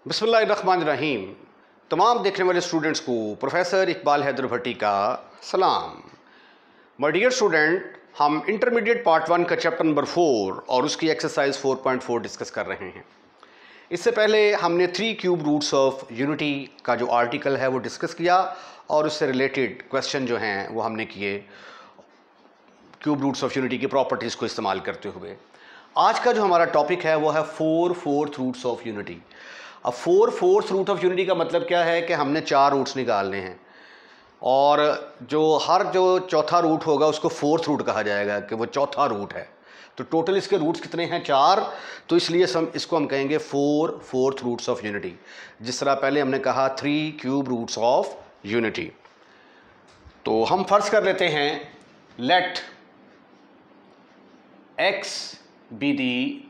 बिस्मिल्लाहिर्रहमानिर्रहीम। तमाम देखने वाले स्टूडेंट्स को प्रोफेसर इकबाल हैदर भट्टी का सलाम। माय डियर स्टूडेंट, हम इंटरमीडिएट पार्ट 1 का चैप्टर नंबर 4 और उसकी एक्सरसाइज 4.4 डिस्कस कर रहे हैं। इससे पहले हमने 3 क्यूब रूट्स ऑफ यूनिटी का जो आर्टिकल है वो डिस्कस किया और उससे रिलेटेड क्वेश्चन जो हैं वो हमने किए क्यूब रूट्स ऑफ यूनिटी की प्रॉपर्टीज़ को इस्तेमाल करते हुए। आज का जो हमारा टॉपिक है वो है 4/4 रूट्स ऑफ यूनिटी। अब 4/4 रूट ऑफ यूनिटी का मतलब क्या है कि हमने 4 रूट्स निकालने हैं और जो चौथा रूट होगा उसको 4th रूट कहा जाएगा कि वो चौथा रूट है। तो टोटल इसके रूट्स कितने हैं? 4। तो इसलिए इसको हम कहेंगे 4/4 रूट्स ऑफ यूनिटी, जिस तरह पहले हमने कहा 3 क्यूब रूट्स ऑफ यूनिटी। तो हम फर्ज कर लेते हैं let x be the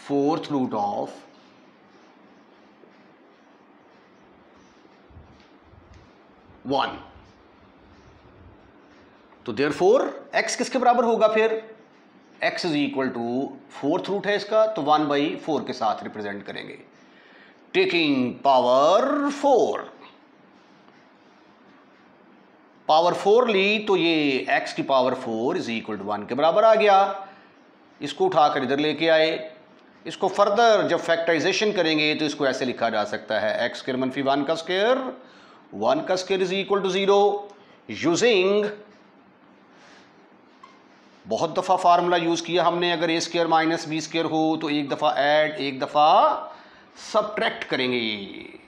4th root of one. तो देयरफॉर x किसके बराबर होगा? फिर x is equal to 4th root है इसका, तो 1/4 के साथ रिप्रेजेंट करेंगे। टेकिंग पावर 4 ली तो ये x की पावर 4 इज इक्वल टू 1 के बराबर आ गया। इसको उठाकर इधर लेके आए। इसको फर्दर जब फैक्टराइजेशन करेंगे तो इसको ऐसे लिखा जा सकता है x स्क्वायर मनफी 1 का square is equal to 0 using, बहुत दफ़ा फार्मूला यूज किया हमने, अगर a square minus b square हो तो एक दफ़ा ऐड एक दफ़ा सबट्रैक्ट करेंगे।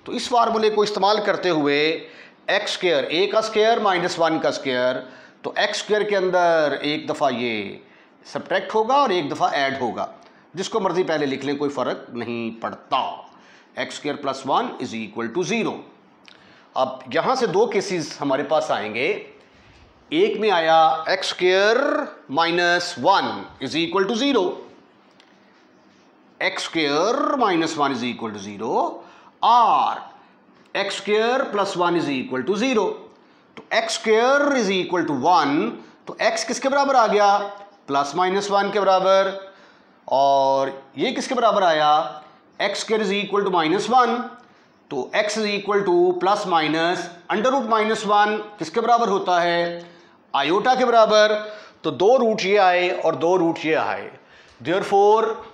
तो इस फार्मूले को इस्तेमाल करते हुए x स्क्वायर a का स्क्वायर माइनस 1 का स्क्वायर, तो x स्क्वायर के अंदर एक दफ़ा ये सबट्रैक्ट होगा और एक दफ़ा ऐड होगा, जिसको मर्जी पहले लिख लें, कोई फ़र्क नहीं पड़ता। x square plus 1 is equal to 0। अब यहाँ से 2 केसेस हमारे पास आएंगे। एक में आया x square minus 1 is equal to 0, x square minus 1 is equal to 0 और x square plus 1 is equal to 0। तो x square is equal to 1, तो x किसके बराबर आ गया? प्लस माइनस 1 के बराबर। और ये किसके बराबर आया? x square is equal to minus 1, तो x is equal to plus minus under root minus 1 किसके बराबर होता है? आयोटा के बराबर। तो 2 रूट ये आए और 2 रूट ये आए। Therefore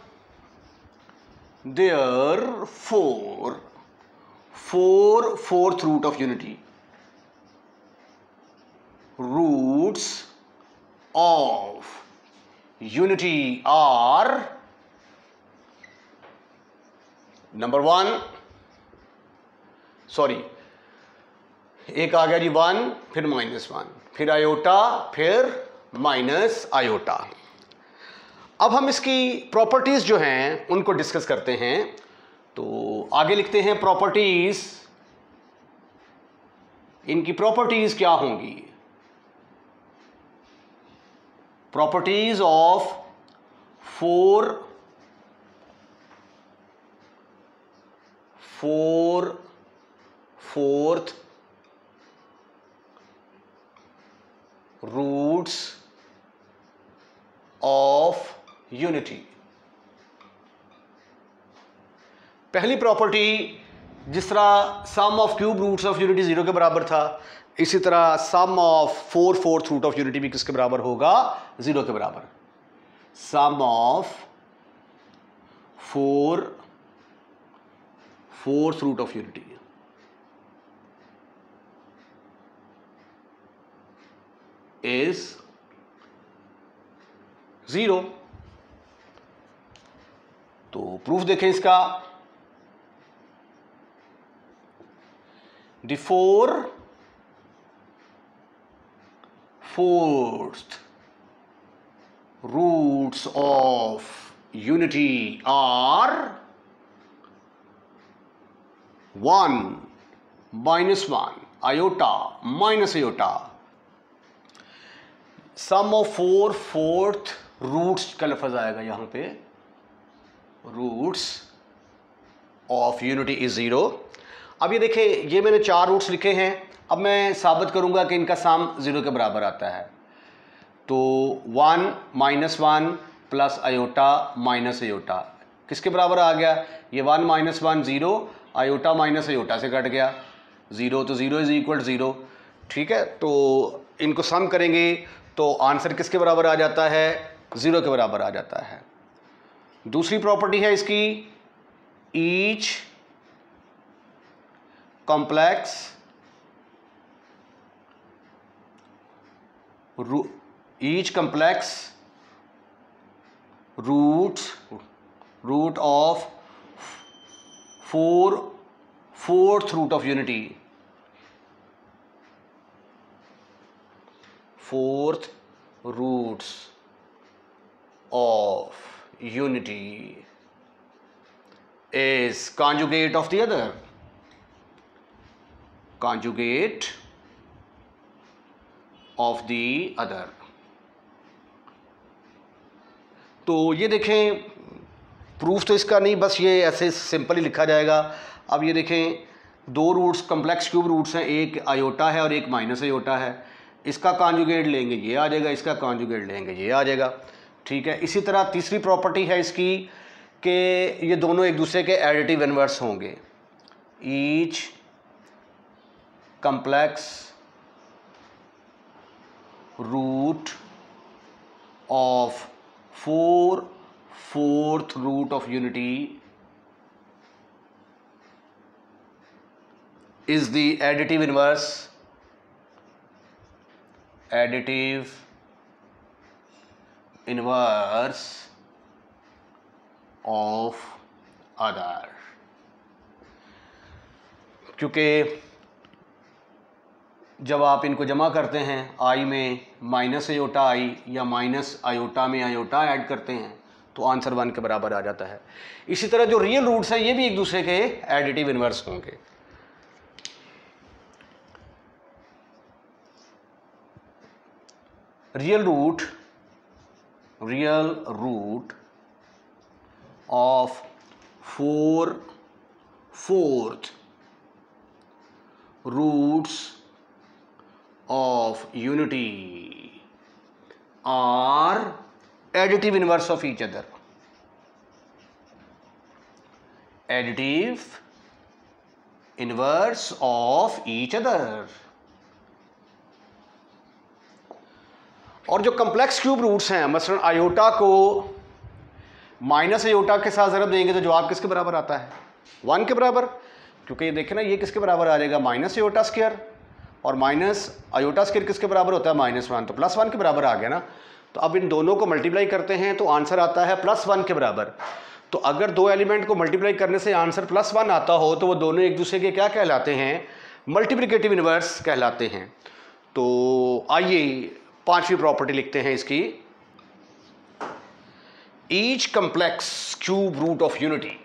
4/4 root of unity, roots of unity are number 1, sorry एक आ गया जी 1, फिर माइनस 1, फिर आयोटा, फिर माइनस आयोटा। अब हम इसकी प्रॉपर्टीज जो हैं उनको डिस्कस करते हैं। तो आगे लिखते हैं प्रॉपर्टीज। इनकी प्रॉपर्टीज क्या होंगी? Properties of 4/4 roots of unity. पहली प्रॉपर्टी, जिस तरह sum of cube roots of unity 0 के बराबर था, इसी तरह sum of 4/4 root of unity भी किसके बराबर होगा? 0 के बराबर। Sum of 4/4 root of unity is 0। तो प्रूफ देखें इसका। The 4/4 roots of unity are 1 minus 1 iota minus iota। Sum of 4/4 roots का लफ्ज आएगा यहां पे, रूट्स ऑफ यूनिटी इज 0। अब ये देखिए, ये मैंने 4 रूट्स लिखे हैं। अब मैं साबित करूंगा कि इनका सम 0 के बराबर आता है। तो 1 - 1 प्लस आयोटा माइनस आयोटा किसके बराबर आ गया, ये 1 माइनस 1 0, आयोटा माइनस आयोटा से कट गया 0, तो 0 इज इक्वल 0। ठीक है, तो इनको सम करेंगे तो आंसर किसके बराबर आ जाता है, 0 के बराबर आ जाता है। दूसरी प्रॉपर्टी है इसकी, each complex root of fourth root of unity, fourth roots of unity is conjugate of the other, conjugate of the other। तो ये देखें, प्रूफ तो इसका नहीं, बस ये ऐसे सिंपल ही लिखा जाएगा। अब ये देखें, दो रूट्स कॉम्प्लेक्स क्यूब रूट्स हैं, एक आयोटा है और एक माइनस आयोटा है। इसका कॉन्जुगेट लेंगे ये आ जाएगा, इसका कॉन्जुगेट लेंगे ये आ जाएगा। ठीक है, इसी तरह तीसरी प्रॉपर्टी है इसकी कि ये दोनों एक दूसरे के एडिटिव इनवर्स होंगे। Each complex root of fourth root of unity is the additive inverse of other। क्योंकि जब आप इनको जमा करते हैं, आई में माइनस आयोटा आई या माइनस आयोटा में आयोटा ऐड करते हैं तो आंसर 1 के बराबर आ जाता है। इसी तरह जो रियल रूट्स हैं ये भी एक दूसरे के एडिटिव इनवर्स होंगे। Real root of fourth roots of unity are additive inverse of each other, additive inverse of each other। और जो कॉम्प्लेक्स क्यूब रूट्स हैं, मसलन आयोटा को माइनस आयोटा के साथ ज़रब देंगे तो जवाब किसके बराबर आता है, 1 के बराबर। क्योंकि ये देखें ना, ये किसके बराबर आ जाएगा, माइनस आयोटा स्क्वायर, और माइनस आयोटा स्क्वायर किसके बराबर होता है, -1, तो +1 के बराबर आ गया ना। तो अब इन दोनों को मल्टीप्लाई करते हैं तो आंसर आता है +1 के बराबर। तो अगर दो एलिमेंट को मल्टीप्लाई करने से आंसर +1 आता हो तो वो दोनों एक दूसरे के क्या कहलाते हैं, मल्टीप्लिकेटिव इनवर्स कहलाते हैं। तो आइए पांचवी प्रॉपर्टी लिखते हैं इसकी। Each complex cube root of unity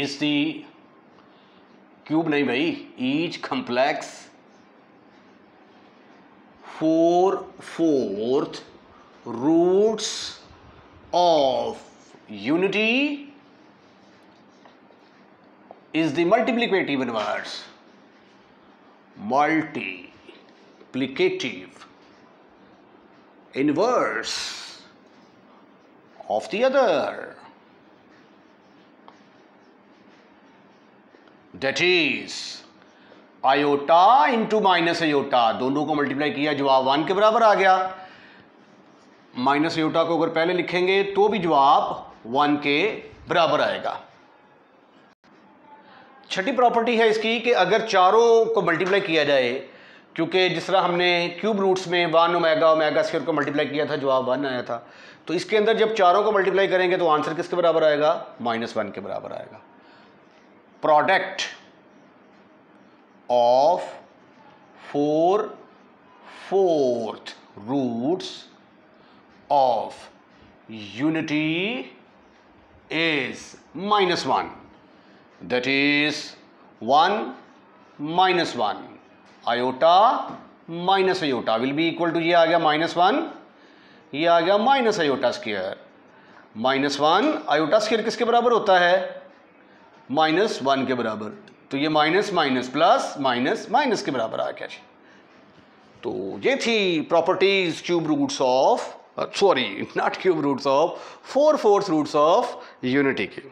is the, cube नहीं भाई, each complex fourth roots of unity is the multiplicative inverse of the other, that is iota into minus iota, दोनों को मल्टीप्लाई किया, जवाब 1 के बराबर आ गया। माइनस आयोटा को अगर पहले लिखेंगे तो भी जवाब 1 के बराबर आएगा। छठी प्रॉपर्टी है इसकी कि अगर चारों को मल्टीप्लाई किया जाए, क्योंकि जिस तरह हमने क्यूब रूट्स में 1 ओमेगा स्क्वायर को मल्टीप्लाई किया था, जवाब 1 आया था, तो इसके अंदर जब चारों को मल्टीप्लाई करेंगे तो आंसर किसके बराबर आएगा, -1 के बराबर आएगा। Product of fourth roots of unity is -1, that is 1 minus 1 iota minus iota will be equal to, ये आ गया -1, ये आ गया minus iota square. -1 iota square किसके बराबर होता है, -1 के बराबर। तो ये minus minus plus minus minus के बराबर आ गया जी। तो ये थी properties cube roots of, sorry not cube roots of, 4 fourth roots of unity की।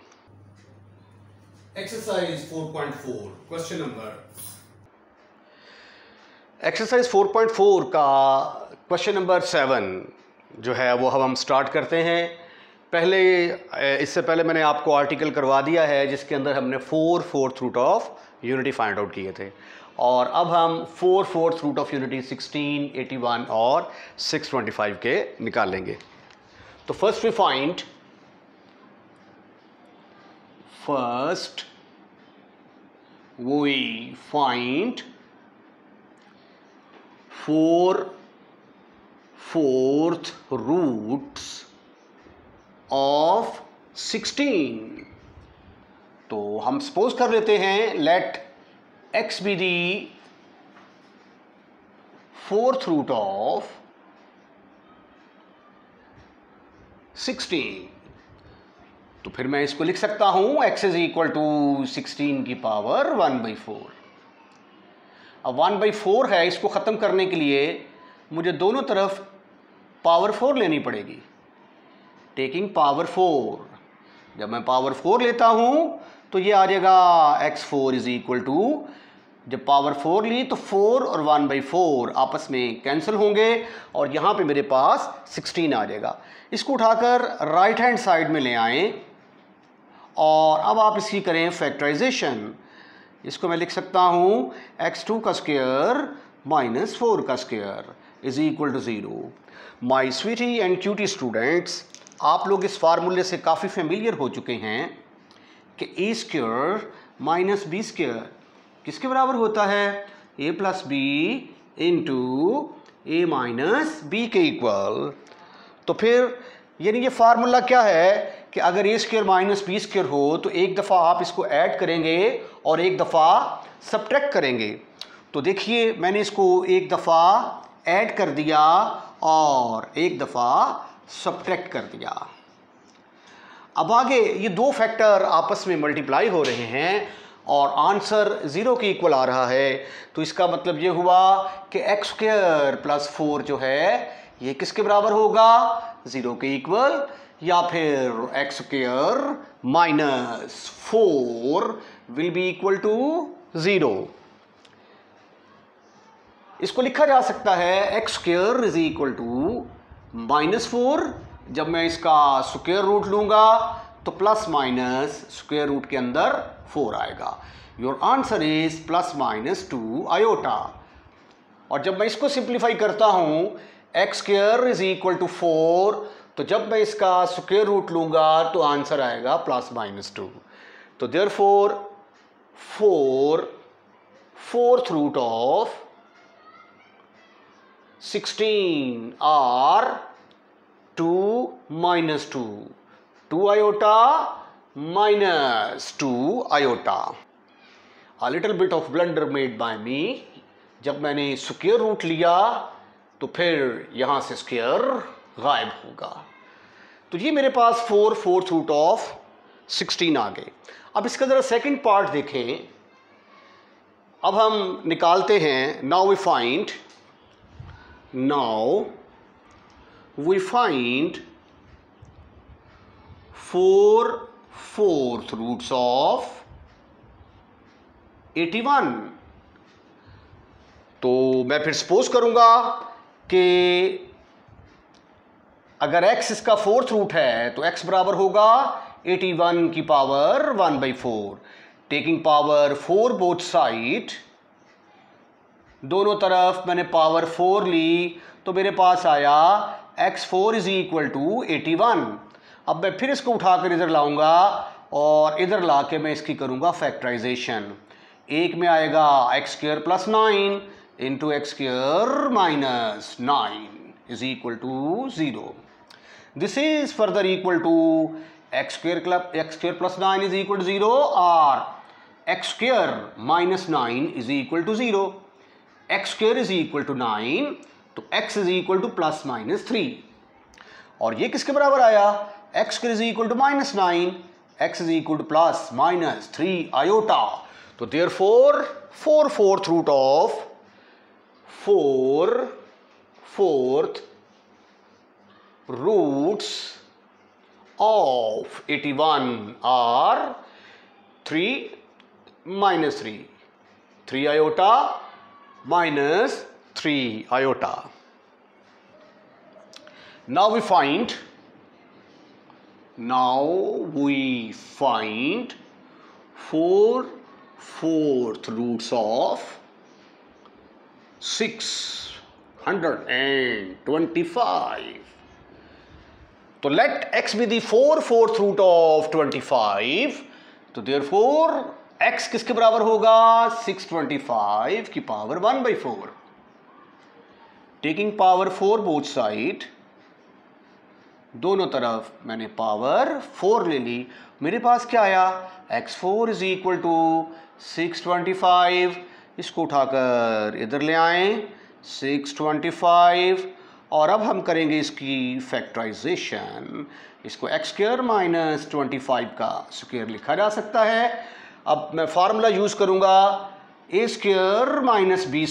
एक्सरसाइज 4.4 क्वेश्चन नंबर एक्सरसाइज 4.4 का क्वेश्चन नंबर 7 जो है वो हम स्टार्ट करते हैं। इससे पहले मैंने आपको आर्टिकल करवा दिया है जिसके अंदर हमने 4/4 root of unity find out किए थे, और अब हम 4/4 रूट ऑफ यूनिटी 16, 81 और 625 के निकालेंगे। तो first we find 4/4 roots of 16। तो हम सपोज कर लेते हैं let x be the 4th root of 16। तो फिर मैं इसको लिख सकता हूं x इज इक्वल टू 16 की पावर 1/4। अब 1/4 है, इसको ख़त्म करने के लिए मुझे दोनों तरफ पावर 4 लेनी पड़ेगी। टेकिंग पावर 4, जब मैं पावर 4 लेता हूं तो ये आ जाएगा x4 इज इक्वल टू, जब पावर 4 ली तो 4 और 1/4 आपस में कैंसिल होंगे और यहाँ पे मेरे पास 16 आ जाएगा। इसको उठाकर राइट हैंड साइड में ले आएं और अब आप इसकी करें फैक्टराइजेशन। इसको मैं लिख सकता हूँ x2 का स्क्वायर माइनस 4 का square is equal to 0। My sweetie and cutie students, आप लोग इस फार्मूले से काफ़ी फेमिलियर हो चुके हैं कि A square minus B square किसके बराबर होता है? a plus B into A minus B के इक्वल। तो फिर यानी ये फार्मूला क्या है कि अगर A square minus B square हो तो एक दफ़ा आप इसको ऐड करेंगे और एक दफ़ा सब्ट्रैक्ट करेंगे। तो देखिए मैंने इसको एक दफ़ा ऐड कर दिया और एक दफ़ा सब्ट्रैक्ट कर दिया। अब आगे ये दो फैक्टर आपस में मल्टीप्लाई हो रहे हैं और आंसर 0 के इक्वल आ रहा है। तो इसका मतलब ये हुआ कि x स्क्वायर प्लस 4 जो है ये किसके बराबर होगा? 0 के इक्वल, या फिर x square minus 4 will be equal to 0। इसको लिखा जा सकता है x square is equal to -4, जब मैं इसका स्क्वायर रूट लूंगा तो प्लस माइनस स्क्वायर रूट के अंदर 4 आएगा। Your answer is ±2 iota. और जब मैं इसको सिंप्लीफाई करता हूं x square is equal to 4, तो जब मैं इसका स्क्वायर रूट लूंगा तो आंसर आएगा ±2। तो therefore 4/4 root of 16 are 2 - 2 iota -2 iota। A little bit of blunder made by me। जब मैंने स्क्वायर रूट लिया तो फिर यहां से स्क्वायर गायब होगा। तो ये मेरे पास 4/4 रूट ऑफ 16 आ गए। अब इसका जरा सेकंड पार्ट देखें। अब हम निकालते हैं। Now we find 4/4 roots of 81। तो मैं फिर सपोज करूंगा कि अगर x इसका 4th रूट है तो x बराबर होगा 81 की power 1/4। Taking power 4 both side, दोनों तरफ मैंने पावर 4 ली तो मेरे पास आया x4 इज इक्वल टू 81। अब मैं फिर इसको उठाकर इधर लाऊंगा और इधर ला के मैं इसकी करूंगा फैक्टराइजेशन। एक में आएगा x square plus 9 into x square minus 9 is equal to 0। This is further equal to x square plus 9 is equal to 0 और x square minus 9 is equal to 0। x square is equal to 9, तो x is equal to plus minus 3। और ये किसके बराबर आया? x square is equal to -9, x is equal to plus minus 3 iota. तो therefore 4/4 root of 4/4 roots of 81 are 3 minus 3, 3 iota minus 3 iota. Now we find 4/4 roots of 625. तो let x be the 4/4 root of 25. तो therefore x किसके बराबर होगा? 625 की power 1/4. Taking power 4 both side, दोनों तरफ मैंने पावर 4 ले ली. मेरे पास क्या आया? x4 is equal to 625. इसको उठाकर इधर ले आए 625. और अब हम करेंगे इसकी फैक्टराइजेशन. इसको x² माइनस 25 का स्क्वायर लिखा जा सकता है. अब मैं फार्मूला यूज करूंगा a² माइनस b²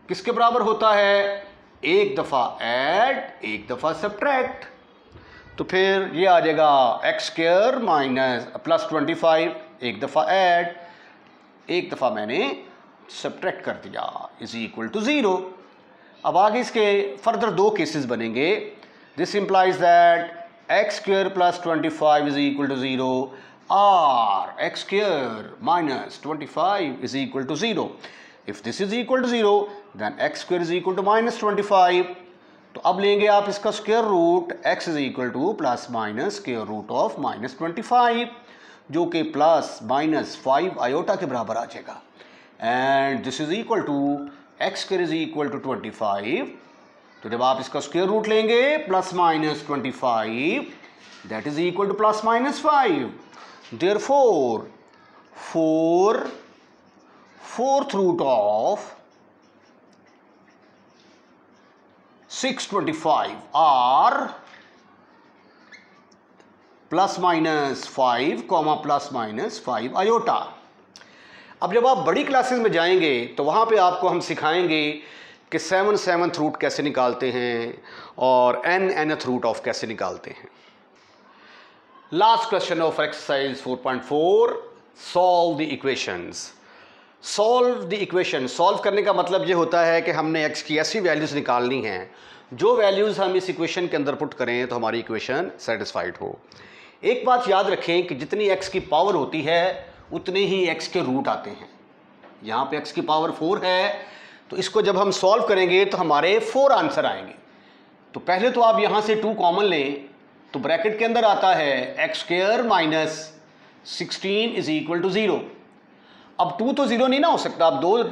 किसके बराबर होता है? एक दफा ऐड, एक दफा सब्ट्रैक्ट. तो फिर ये आ जाएगा x² माइनस प्लस 25, एक दफा ऐड, एक दफा मैंने सब्ट्रैक्ट कर दिया, इज इक्वल टू 0. अब आगे इसके फर्दर दो केसेस बनेंगे. This implies that x² plus 25 is equal to 0 और x² minus 25 is equal to 0. If this is equal to 0 then x² is equal to minus 25. तो अब लेंगे आप इसका square root, x is equal to plus minus square root of minus 25, जो कि plus minus 5 iota के बराबर आ जाएगा. And this is equal to x² is equal to 25. तो जब आप इसका स्क्वायर रूट लेंगे plus minus 25, that is equal to plus minus 5. Therefore 4/4 root of 625 are plus minus 5 comma plus minus 5 iota. अब जब आप बड़ी क्लासेस में जाएंगे तो वहां पे आपको हम सिखाएंगे कि 7/7 रूट कैसे निकालते हैं और nth रूट ऑफ कैसे निकालते हैं. Last question of exercise 4.4, solve the equations. Solve the equation. Solve करने का मतलब ये होता है कि हमने x की ऐसी वैल्यूज़ निकालनी हैं जो वैल्यूज़ हम इस इक्वेशन के अंदर पुट करें तो हमारी इक्वेशन सेटिस्फाइड हो. एक बात याद रखें कि जितनी x की पावर होती है उतने ही x के रूट आते हैं. यहाँ पे x की पावर 4 है, तो इसको जब हम सॉल्व करेंगे तो हमारे 4 आंसर आएंगे. तो पहले तो आप यहाँ से 2 कॉमन लें, तो ब्रैकेट के अंदर आता है x² minus 16 is equal to 0. अब 2 तो 0 नहीं ना हो सकता. अब दो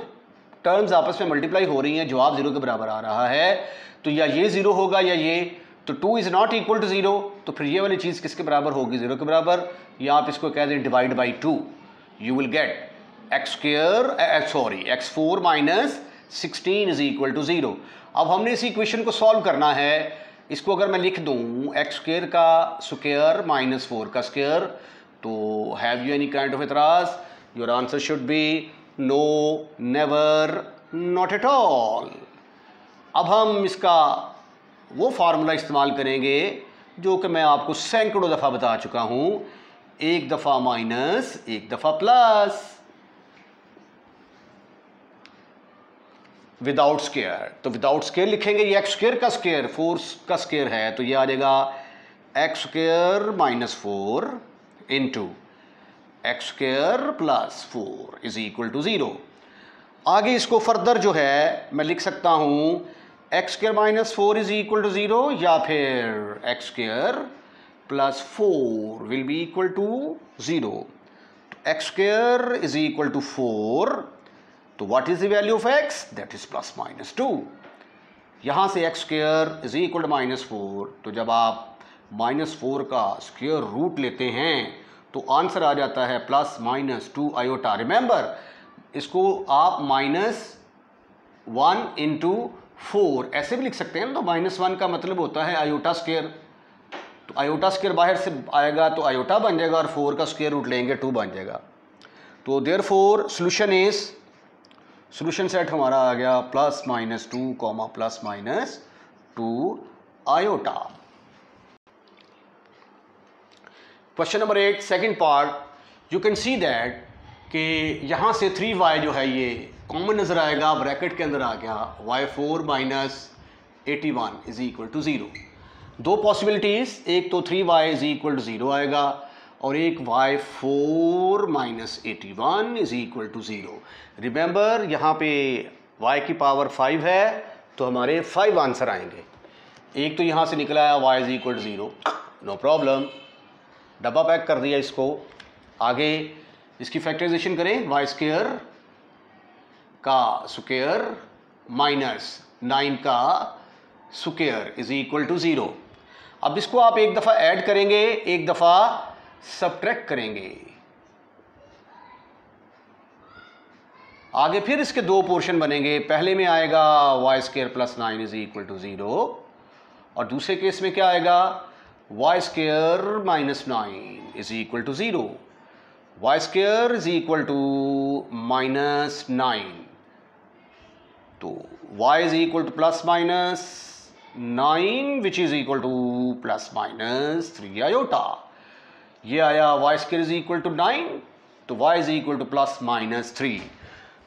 टर्म्स आपस में मल्टीप्लाई हो रही हैं, जवाब 0 के बराबर आ रहा है, तो या ये 0 होगा या ये. तो 2 इज नॉट इक्वल टू 0, तो फिर ये वाली चीज़ किसके बराबर होगी? 0 के बराबर. या आप इसको कह दें divide by 2, you will get x4 minus 16 is equal to 0. अब हमने इस इक्वेशन को सॉल्व करना है. इसको अगर मैं लिख दूं x² का स्क्वायर माइनस 4 का स्क्वायर, तो have you any kind of एतराज? Your answer should be no, never, not at all. अब हम इसका वो फार्मूला इस्तेमाल करेंगे जो कि मैं आपको सैकड़ों दफ़ा बता चुका हूं. एक दफ़ा माइनस, एक दफ़ा प्लस, विदाउट स्क्वायर. तो विदाउट स्क्वायर लिखेंगे, ये x² का स्क्वायर 4 का स्क्वायर है, तो ये आ जाएगा x² minus 4 into x² plus 4 is equal to 0. आगे इसको फर्दर जो है मैं लिख सकता हूं x² minus 4 is equal to 0, या फिर x² plus 4 will be equal to 0. x² is equal to 4. तो what is the value of x? That is plus minus 2. यहां से x² is equal to minus 4. तो जब आप माइनस 4 का square root लेते हैं तो आंसर आ जाता है प्लस माइनस 2 आयोटा. रिमेंबर, इसको आप -1 इंटू 4 ऐसे भी लिख सकते हैं. तो -1 का मतलब होता है आयोटा स्क्वायर. तो आयोटा स्क्वायर बाहर से आएगा तो आयोटा बन जाएगा, और 4 का स्क्वायर रूट लेंगे 2 बन जाएगा. तो देयरफॉर सॉल्यूशन सेट हमारा आ गया plus minus 2 comma plus minus 2 iota. Question number 8, second part. You can see that कि यहाँ से 3y जो है ये कॉमन नज़र आएगा, ब्रैकेट के अंदर आ गया y4 minus 81 is equal to 0। दो पॉसिबिलिटीज़, एक तो 3y इज इक्वल टू 0 आएगा और एक y4 minus 81 is equal to 0। Remember यहाँ पे y की पावर 5 है तो हमारे 5 आंसर आएंगे। एक तो यहाँ से निकला है y is equal to 0, no problem, डब्बा पैक कर दिया इसको। आगे इसकी फैक्टराइजेशन करें, y स्क्वायर का स्क्वायर माइनस 9 का स्क्वायर इज इक्वल टू 0। अब इसको आप एक दफ़ा ऐड करेंगे, एक दफ़ा सब्ट्रैक्ट करेंगे। आगे फिर इसके दो पोर्शन बनेंगे, पहले में आएगा y square plus 9 is equal to 0 और दूसरे केस में क्या आएगा y square minus 9 is equal to 0। y square is equal to minus 9, तो y is equal to plus minus 9 which is equal to plus minus 3 iota. ये आया y square is equal to 9, तो y is equal to plus minus 3।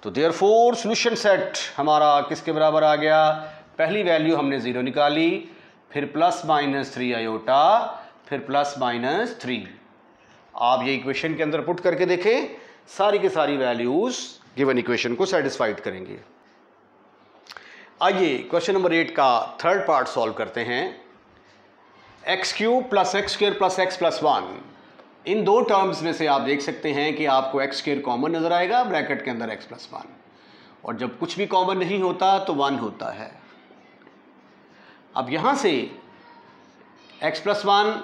तो therefore solution set हमारा किसके बराबर आ गया, पहली वैल्यू हमने 0 निकाली, फिर प्लस माइनस 3 आयोटा, फिर प्लस माइनस 3। आप ये इक्वेशन के अंदर पुट करके देखें, सारी की सारी वैल्यूज गिवन इक्वेशन को सेटिस्फाइड करेंगे। आइए क्वेश्चन नंबर 8 का थर्ड पार्ट सॉल्व करते हैं। X cube plus x square plus x plus 1, इन दो टर्म्स में से आप देख सकते हैं कि आपको एक्स स्क्वायर कॉमन नजर आएगा, ब्रैकेट के अंदर एक्स प्लस 1, और जब कुछ भी कॉमन नहीं होता तो 1 होता है। अब यहां से एक्स प्लस 1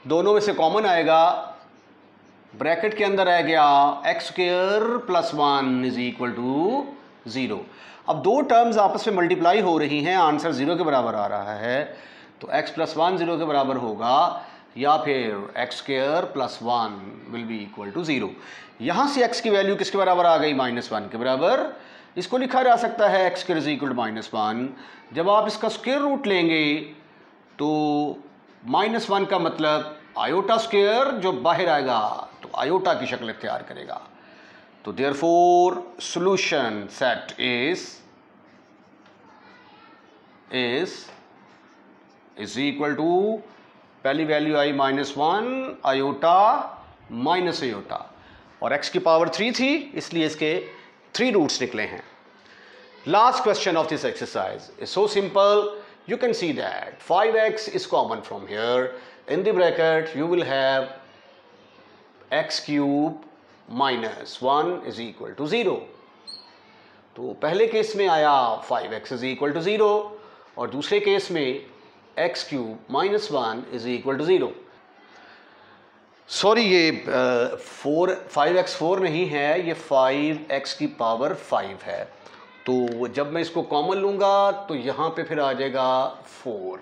दोनों में से कॉमन आएगा, ब्रैकेट के अंदर आ गया x square plus 1 is equal to 0। अब दो टर्म्स आपस में मल्टीप्लाई हो रही हैं, आंसर 0 के बराबर आ रहा है, तो x प्लस 1 0 के बराबर होगा, या फिर x square plus 1 will be equal to 0। यहाँ से x की वैल्यू किसके बराबर आ गई, -1 के बराबर। इसको लिखा जा सकता है x square is equal to -1। जब आप इसका स्क्वायर रूट लेंगे तो -1 का मतलब आयोटा स्क्वायर, जो बाहर आएगा तो आयोटा की शक्ल इख्तियार करेगा। तो therefore solution set is equal to, पहली value i -1 iota minus iota, और x की पावर 3 थी इसलिए इसके 3 रूट्स निकले हैं। Last question of this exercise is so simple, you can see that 5x is common from here. In the bracket you will have x cube minus 1 is equal to 0. तो पहले case में आया 5x is equal to 0 और दूसरे case में x cube minus 1 is equal to 0. Sorry, ये 5x 4 नहीं है, ये 5x की पावर 5 है। तो जब मैं इसको कॉमन लूँगा तो यहाँ पे फिर आ जाएगा 4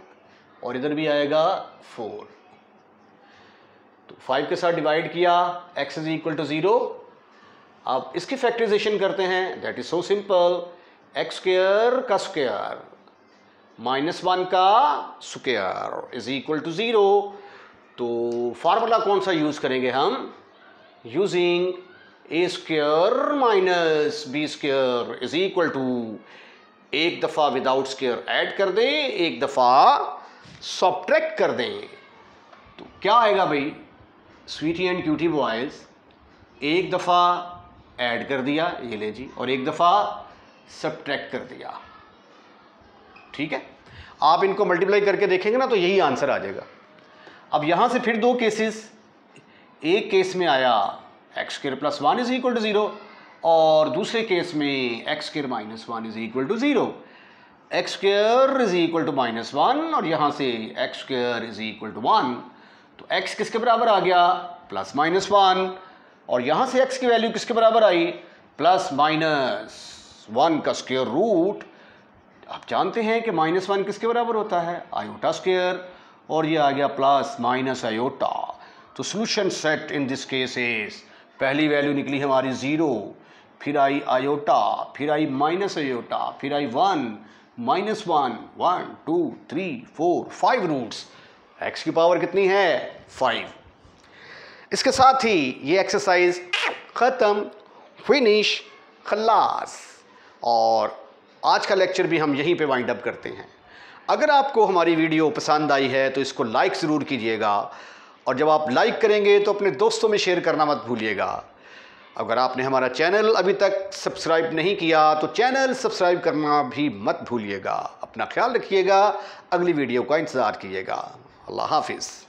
और इधर भी आएगा 4। तो 5 के साथ डिवाइड किया, x इज इक्वल टू 0। अब इसकी फैक्टराइजेशन करते हैं, that is so simple, x square का स्क्वायर -1 का स्क्वायर इज इक्वल टू 0। तो फार्मूला कौन सा यूज़ करेंगे हम, using a square minus B square is equal to, एक दफ़ा विदाउट स्क्वायर ऐड कर दें, एक दफ़ा सब्ट्रैक्ट कर दें। तो क्या आएगा भाई, स्वीटी एंड क्यूटी बॉयज़, एक दफ़ा ऐड कर दिया, ये ले जी, और एक दफ़ा सब्ट्रैक्ट कर दिया। ठीक है, आप इनको मल्टीप्लाई करके देखेंगे ना तो यही आंसर आ जाएगा। अब यहाँ से फिर दो केसेस, एक केस में आया x square plus 1 is equal to 0 और दूसरे केस में x square minus 1 is equal to 0। X square is equal to -1 और यहाँ से x square is equal to 1। तो एक्स किसके बराबर आ गया, +-1, और यहाँ से एक्स की वैल्यू किसके बराबर आई, +-1 का स्क्वायर रूट। आप जानते हैं कि -1 किसके बराबर होता है, आयोटा स्क्वायर, और ये आ गया प्लस आयोटा। तो solution set in this case is, पहली वैल्यू निकली हमारी 0, फिर आई आयोटा, फिर आई माइनस आयोटा, फिर आई 1, -1, 1 2 3 4 5 रूट्स। एक्स की पावर कितनी है, 5। इसके साथ ही ये एक्सरसाइज ख़त्म, फिनिश, खल्लास। और आज का लेक्चर भी हम यहीं पे वाइंड अप करते हैं। अगर आपको हमारी वीडियो पसंद आई है तो इसको लाइक ज़रूर कीजिएगा, और जब आप लाइक करेंगे तो अपने दोस्तों में शेयर करना मत भूलिएगा। अगर आपने हमारा चैनल अभी तक सब्सक्राइब नहीं किया तो चैनल सब्सक्राइब करना भी मत भूलिएगा। अपना ख्याल रखिएगा, अगली वीडियो का इंतज़ार कीजिएगा। अल्लाह हाफिज़।